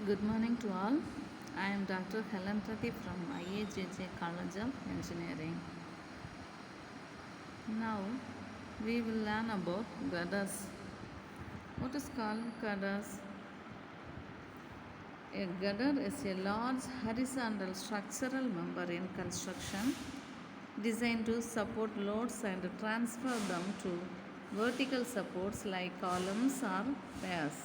Good morning to all. I am Dr. Helen Rathi from IAJJ College of Engineering. Now we will learn about girders. What is called girders? A girder is a large horizontal structural member in construction designed to support loads and transfer them to vertical supports like columns or piers.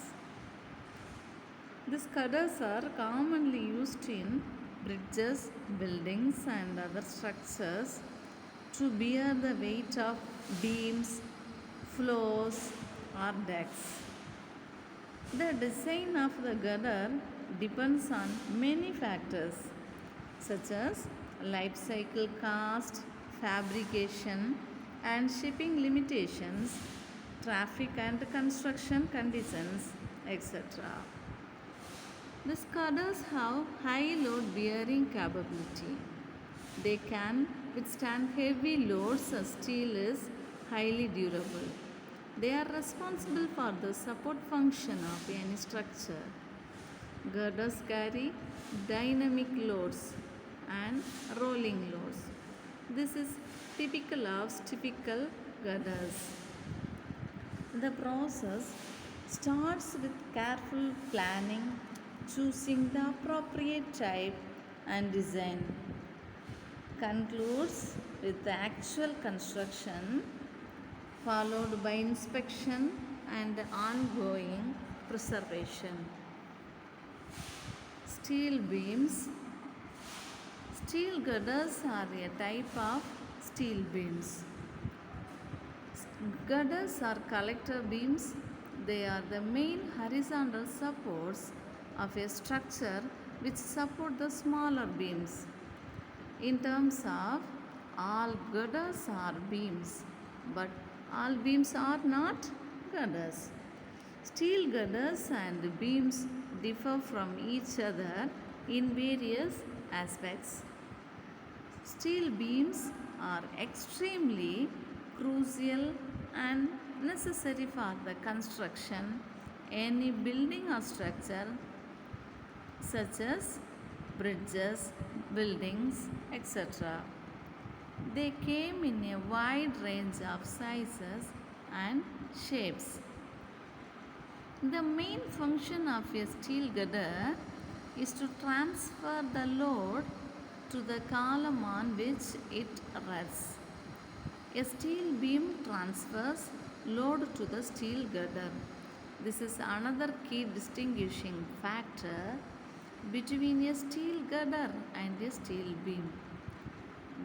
These girders are commonly used in bridges, buildings, and other structures to bear the weight of beams, floors, or decks. The design of the girder depends on many factors such as life cycle cost, fabrication and shipping limitations, traffic and construction conditions, etc. These girders have high load bearing capability. They can withstand heavy loads as steel is highly durable. They are responsible for the support function of any structure. Girders carry dynamic loads and rolling loads. This is typical of typical girders. The process starts with careful planning, choosing the appropriate type and design, concludes with the actual construction, followed by inspection and ongoing preservation. Steel beams. Steel girders are a type of steel beams. Girders are collector beams. They are the main horizontal supports of a structure which support the smaller beams. In terms of all girders are beams, but all beams are not girders. Steel girders and beams differ from each other in various aspects. Steel beams are extremely crucial and necessary for the construction any building or structure such as bridges, buildings, etc. They came in a wide range of sizes and shapes. The main function of a steel girder is to transfer the load to the column on which it rests. A steel beam transfers load to the steel girder. This is another key distinguishing factor between a steel girder and a steel beam.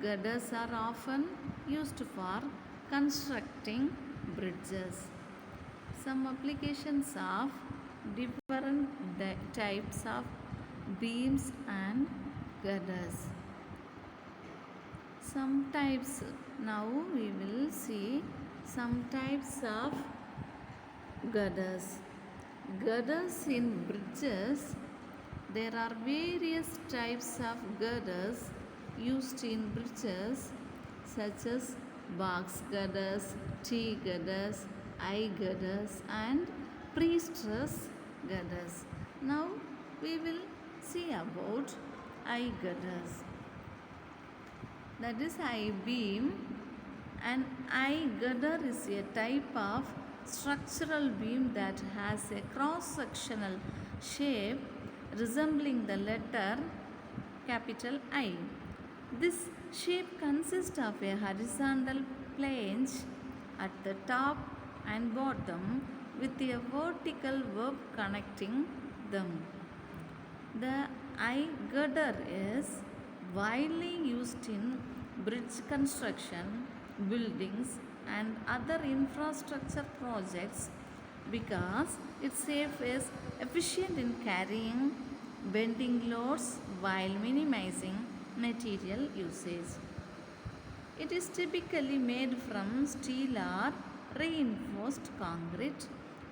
Girders are often used for constructing bridges. Some applications of different types of beams and girders. Some types, now we will see some types of girders. Girders in bridges. There are various types of girders used in bridges such as box girders, T girders, I girders and pre-stress girders. Now we will see about I girders. That is I beam. An I girder is a type of structural beam that has a cross-sectional shape resembling the letter capital I. This shape consists of a horizontal flange at the top and bottom with a vertical verb connecting them. The I girder is widely used in bridge construction, buildings, and other infrastructure projects because its shape is efficient in carrying bending loads while minimizing material usage. It is typically made from steel or reinforced concrete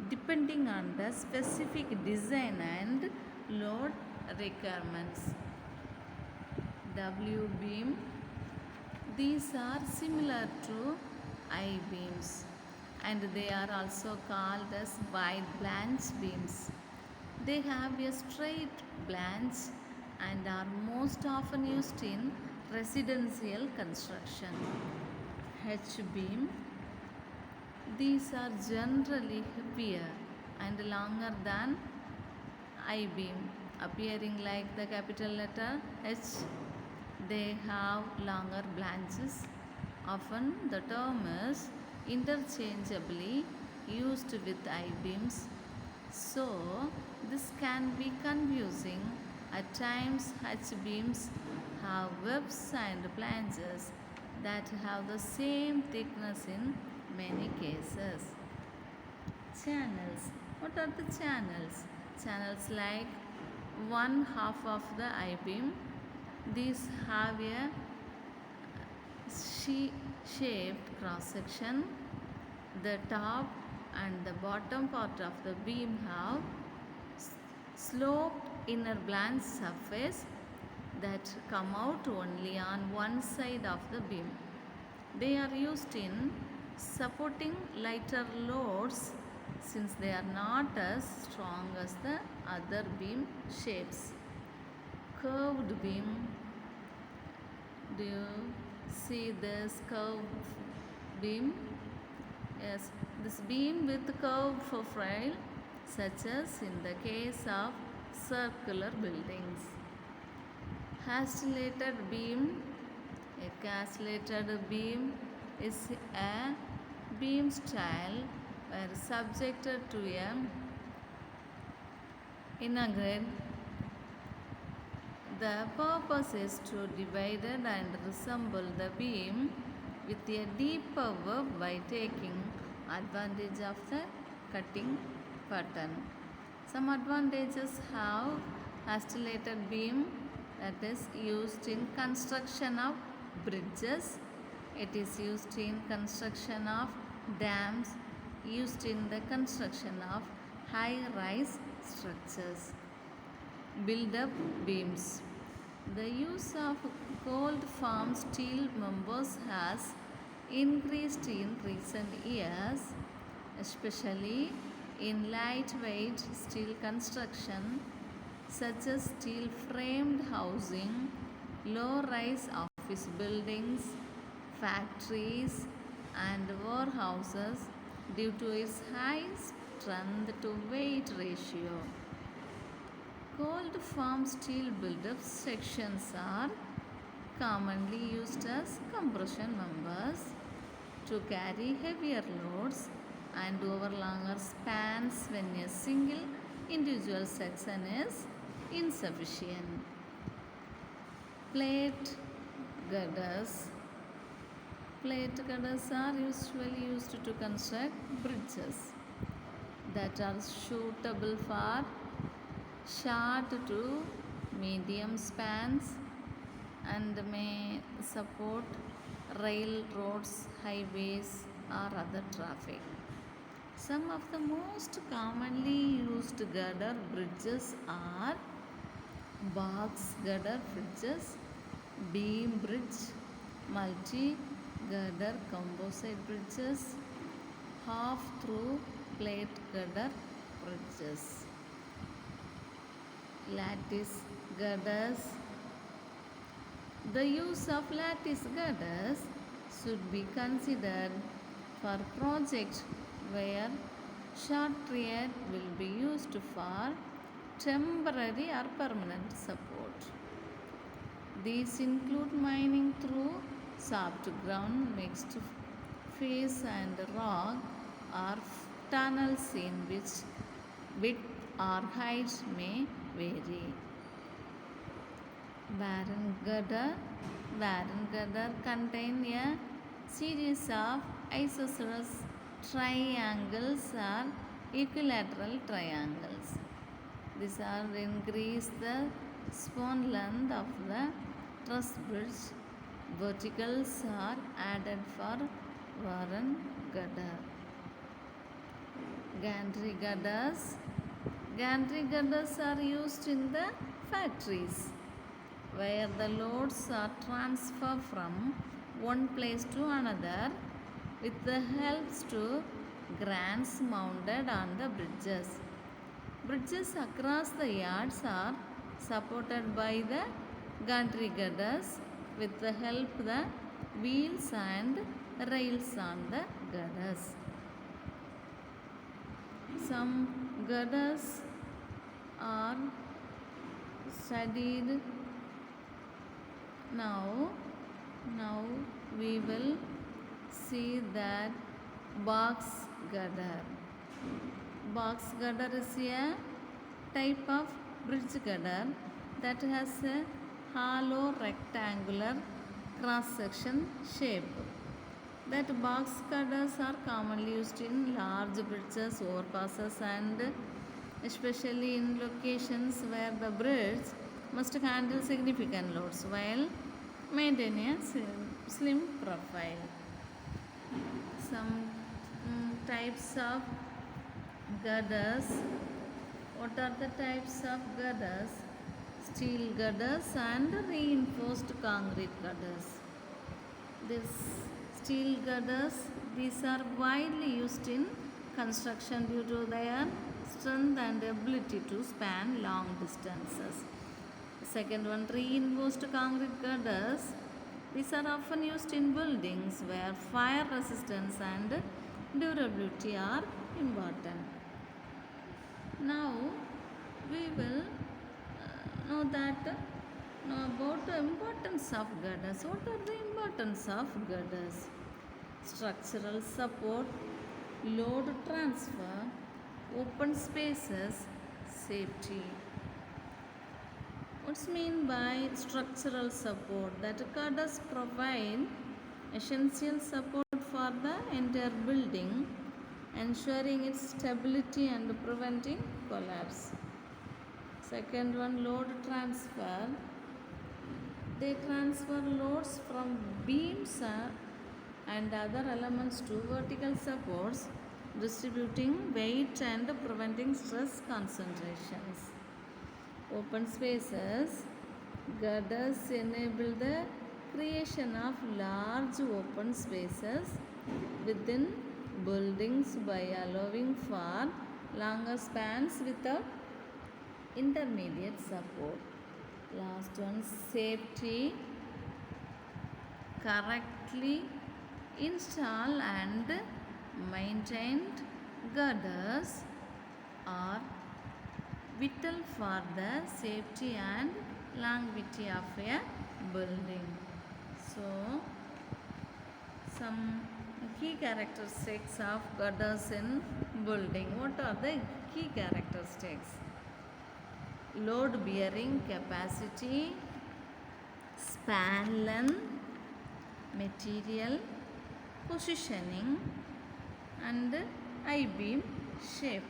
depending on the specific design and load requirements. W beam. These are similar to I beams and they are also called as wide flange beams. They have a straight branch and are most often used in residential construction. H beam. These are generally heavier and longer than I beam, appearing like the capital letter H. They have longer branches. Often the term is interchangeably used with I beams, so this can be confusing. At times, H beams have webs and flanges that have the same thickness in many cases. Channels. What are the channels? Channels like one half of the I beam. These have a shaped cross section. The top and the bottom part of the beam have sloped inner blank surface that come out only on one side of the beam. They are used in supporting lighter loads since they are not as strong as the other beam shapes. Curved beam. Do you see this curved beam? Yes, this beam with curved profile, such as in the case of circular buildings. Castellated beam. A castellated beam is a beam style where subjected to a inaugural. The purpose is to divide and resemble the beam with a deeper web by taking advantage of the cutting pattern. Some advantages have castellated beam that is used in construction of bridges. It is used in construction of dams, used in the construction of high-rise structures. Build-up beams. The use of cold formed steel members has increased in recent years, especially in lightweight steel construction such as steel framed housing, low rise office buildings, factories, and warehouses due to its high strength to weight ratio. Cold formed steel build-up sections are commonly used as compression members to carry heavier loads and over longer spans when a single individual section is insufficient. Plate girders. Plate girders are usually used to construct bridges that are suitable for short to medium spans and may support railroads, highways, or other traffic. Some of the most commonly used girder bridges are box girder bridges, beam bridge, multi girder composite bridges, half through plate girder bridges. Lattice girders. The use of lattice girders should be considered for projects where short thread will be used for temporary or permanent support. These include mining through soft ground, mixed face and rock, or tunnels in which width or height may vary. Barren girder. Barren girder contain a series of isosceles triangles or equilateral triangles. These are increase the span length of the truss bridge. Verticals are added for barren girder. Gantry girders. Gantry girders are used in the factories where the loads are transferred from one place to another with the helps to grants mounted on the bridges. Bridges across the yards are supported by the gantry girders with the help the wheels and rails on the girders. Some girders are studied now. Now we will see that box girder. Box girder is a type of bridge girder that has a hollow rectangular cross section shape. That box girders are commonly used in large bridges, overpasses, and especially in locations where the bridge must handle significant loads while maintaining a slim profile. Some types of girders. What are the types of girders? Steel girders and reinforced concrete girders. These steel girders, these are widely used in construction due to their strength and ability to span long distances. Second one, reinforced concrete girders. These are often used in buildings where fire resistance and durability are important. Now we will know about the importance of girders. What are the importance of girders? Structural support, load transfer, open spaces, safety. What's mean by structural support? That girders provide essential support for the entire building, ensuring its stability and preventing collapse. Second one, load transfer. They transfer loads from beams and other elements to vertical supports, distributing weight and preventing stress concentrations. Open spaces. Girders enable the creation of large open spaces within buildings by allowing for longer spans without intermediate support. Last one, safety. Correctly installed and maintained girders are vital for the safety and longevity of a building. So, some key characteristics of girders in building. What are the key characteristics? Load bearing capacity, span length, material, positioning, and I-beam shape.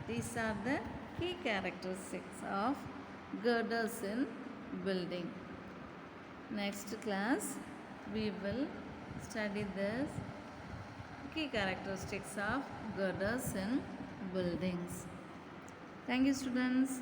These are the key characteristics of girders in building. Next class we will study this key characteristics of girders in buildings. Thank you, students.